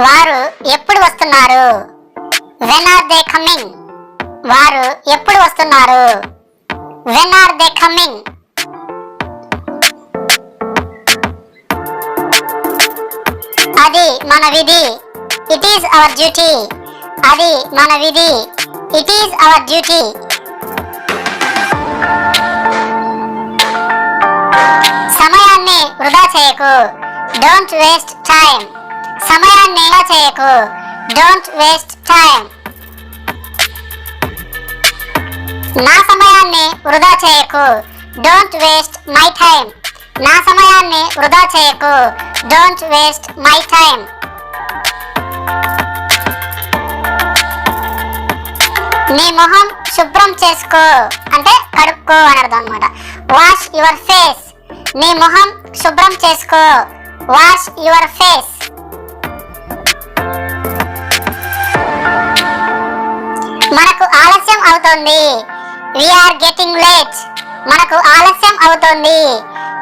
వారు ఎప్పుడు వస్తున్నారు? When are they coming? వారు ఎప్పుడు వస్తున్నారు? When are they coming? అది మన విధి. It is our duty. అది మన విధి. It is our duty. సమయాన్ని వృధా చేయకు. Don't waste time. సమయాన్ని వృధా చేయకు. Don't waste time. నా సమయాన్ని వృధా చేయకు. Don't waste my time. నా సమయాన్ని వృధా చేయకు. Don't waste my time. నీ మొహం శుభ్రం చేసుకో అంటే కడుక్కో అని అర్థం అనమాట. Wash your face. నీ మొహం శుభ్రం చేసుకో. Wash your face. మనకు ఆలస్యం అవుతోంది. We are getting late. మనకు ఆలస్యం అవుతోంది.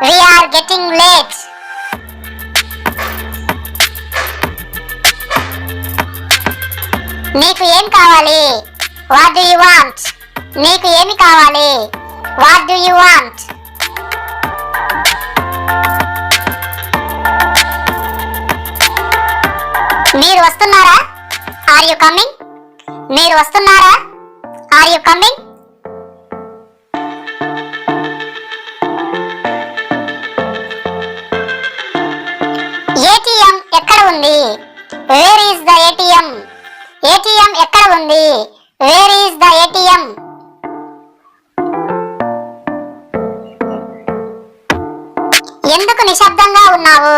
We are getting late. నీకు ఏం కావాలి? What do you want? నీకు ఏమి కావాలి? What do you want? మీరు వస్తున్నారా? Are you coming? మీరు వస్తున్నారా? Are you coming? ఏటీఎం ఎక్కడ ఉంది? Where is the ATM? ATM ఎక్కడ ఉంది? Where is the ATM? ఎందుకు నిశ్శబ్దంగా ఉన్నావు?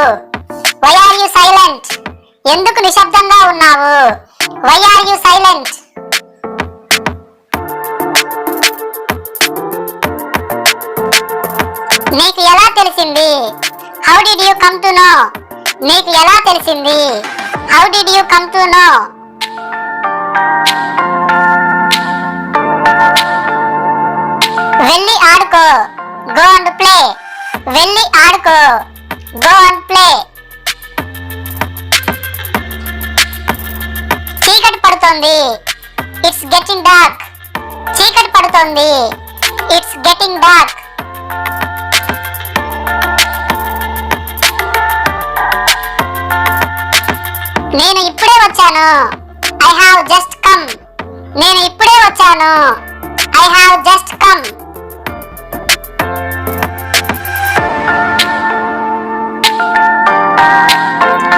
Why are you silent? ఎందుకు నిశ్శబ్దంగా ఉన్నావు? Why are you silent? నీకు ఎలా తెలిసింది? How did you come to know? నీకు ఎలా తెలిసింది? How did you come to know? వెళ్ళి ఆడుకో. Go and play. వెళ్ళి ఆడుకో. Go and play. చీకటి పడుతోంది. It's getting dark. చీకటి పడుతోంది. It's getting dark. నేను ఇప్పుడే వచ్చాను. I have just come. నేను ఇప్పుడే వచ్చాను. I have just come.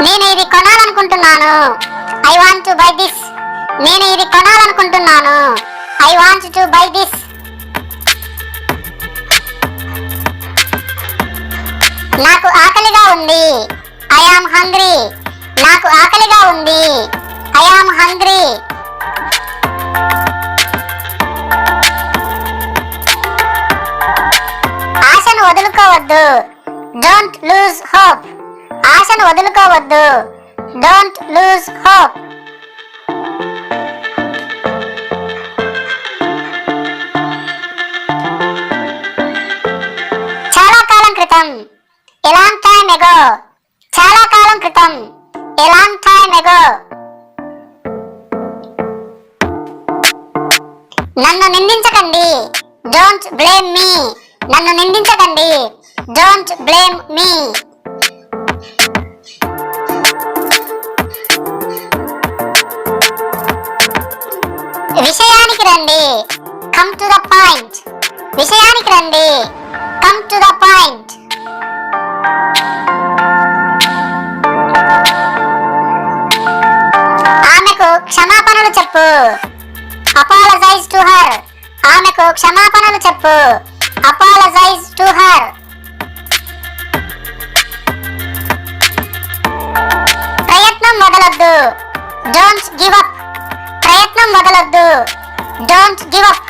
నేను ఇది కొనాలనుకుంటున్నాను. I want to buy this. నేను ఇది కొనాలనుకుంటున్నాను. I want to buy this. నాకు ఆకలిగా ఉంది. I am hungry. నాకు ఆకలిగా ఉంది. I am hungry. ఆశను వదులుకోవద్దు. Don't lose hope. ఆశను వదులుకోవద్దు. Don't lose hope. చాలా కాలం క్రితం. A long time ago. చాలా కాలం క్రితం. A long time ago. నన్ను నిందించకండి. Don't blame me. నన్ను నిందించకండి. Don't blame me. విషయానికి రండి. Come to the point. విషయానికి రండి. Come to the point. ఆమెకు క్షమాపణలు చెప్పు. Apologise to her. ఆమెకు క్షమాపణలు చెప్పు. Apologise to her. ప్రయత్నం వదలొద్దు. Don't give up. ప్రయత్నం వదలొద్దు. Don't give up.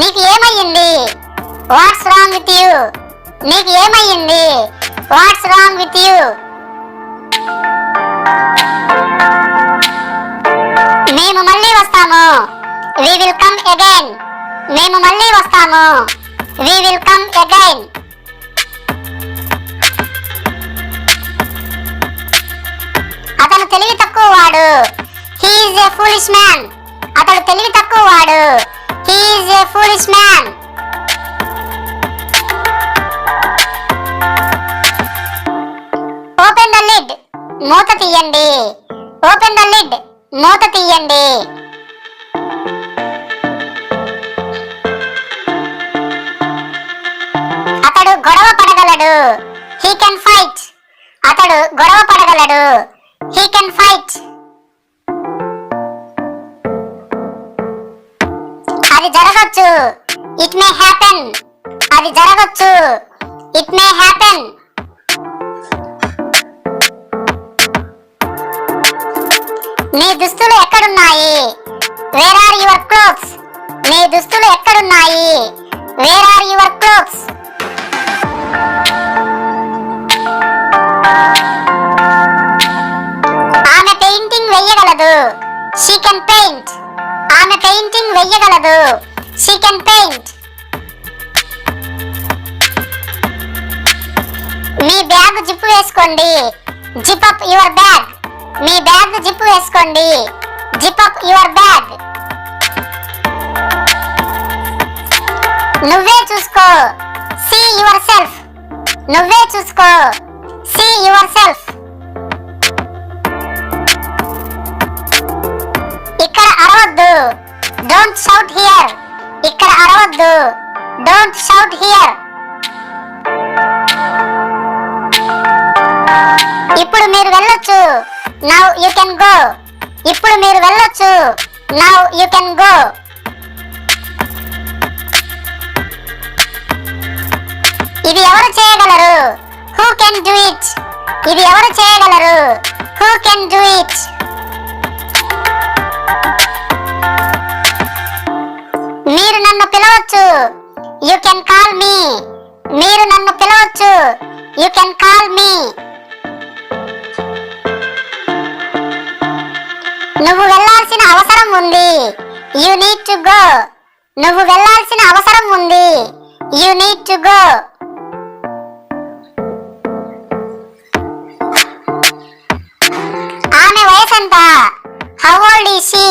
నీకు ఏమయ్యింది? What's wrong with you? నీకు ఏమయ్యింది? What's wrong with you? మేము మళ్ళీ వస్తాము. We will come again. మేము మళ్ళీ వస్తాము. We will come again. అతను తెలివి తక్కువవాడు. He is a foolish man. అతడు తెలివి తక్కువవాడు. He is a foolish man. Open the lid. మూత తీయండి. Open the lid. మూత తీయండి. అతడు గొడవ పడగలడు. He can fight. అతడు గొడవ పడగలడు. He can fight. అది జరగచ్చు. It may happen. అది జరగచ్చు. It may happen. నీ దుస్తులు ఎక్కడున్నాయి? Where are your clothes? నీ దుస్తులు ఎక్కడున్నాయి? Where are your clothes? ఆమె పెయింటింగ్ వెయ్యగలదు. She can paint. ఆమె పెయింటింగ్ వెయ్యగలదు. She can paint. మీ బ్యాగ్ జిప్పు వేసుకోండి. Zip up your bag. మీ బ్యాగ్ జిప్పు వేసుకోండి. Zip up your bag. నువ్వే చూసుకో. See yourself. నువ్వే చూసుకో. See yourself. ఇక్కడ అరవద్దు. Don't shout here. ఇక్కడ అరవద్దు. Don't shout here. ఇప్పుడు మీరు వెళ్ళొచ్చు. Now you can go. ఇప్పుడు మీరు వెళ్ళొచ్చు. Now you can go. ఇది ఎవరు చేయగలరు? Who can do it? ఇది ఎవరు చేయగలరు? Who can do it? మీరు నన్ను పిలవచ్చు. You can call me. మీరు నన్ను పిలవచ్చు. You can call me. నువ్వు వెళ్ళాల్సిన అవసరం ఉంది. You need to go. నువ్వు వెళ్ళాల్సిన అవసరం ఉంది. You need to go. ఆమె వయసెంత? How old is she?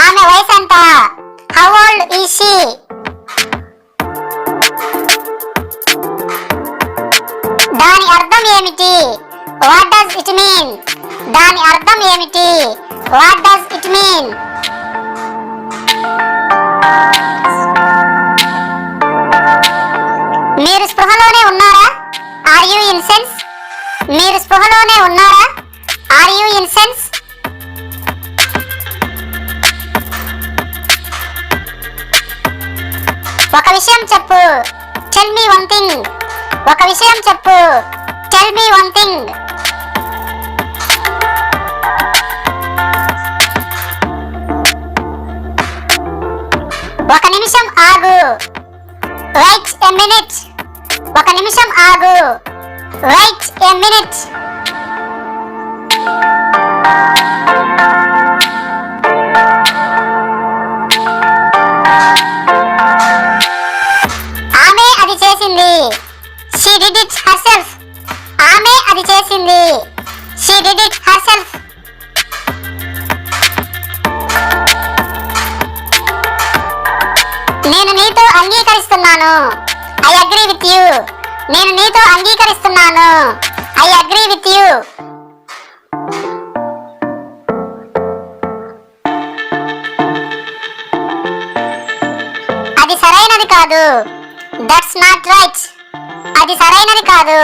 ఆమె వయసెంత? How old is she? దాని అర్థం ఏమిటి? What does it mean? దాని అర్థం ఏమిటి? What does it mean? మీరు స్పృహలోనే ఉన్నారా? Are you in sense? మీరు స్పృహలోనే ఉన్నారా? Are you in sense? ఒక విషయం చెప్పు. Tell me one thing. ఒక విషయం చెప్పు. Tell me one thing. ఒక నిమిషం ఆగు. Wait a minute. ఒక నిమిషం ఆగు. Wait a minute. ఆమె అది చేసింది. She did it herself. ఆమె అది చేసింది. She did it herself. నేను నీతో అంగీకరిస్తున్నాను. I agree with you. నేను నీతో అంగీకరిస్తున్నాను. I agree with you. అది సరైనది కాదు. That's not right. అది సరైనది కాదు.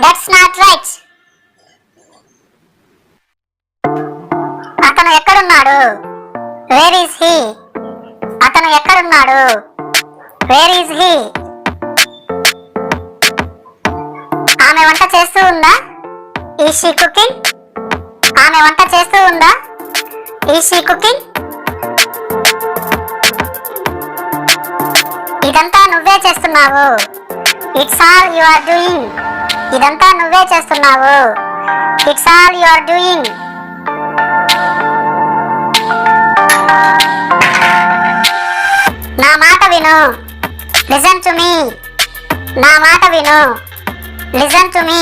That's not right. అతను ఎక్కడున్నాడు? Where is he? అతను ఎక్కడున్నాడు? Where is he? ఆమె వంట చేస్తూ ఉందా? Is she cooking? ఆమె వంట చేస్తూ ఉందా? Is she cooking? ఇదంతా నువ్వే చేస్తున్నావు. It's all you are doing. ఇదంతా నువ్వే చేస్తున్నావు. It's all you are doing. నా మాట విను. లిసన్ టు మీ, నా మాట విను. Listen to me,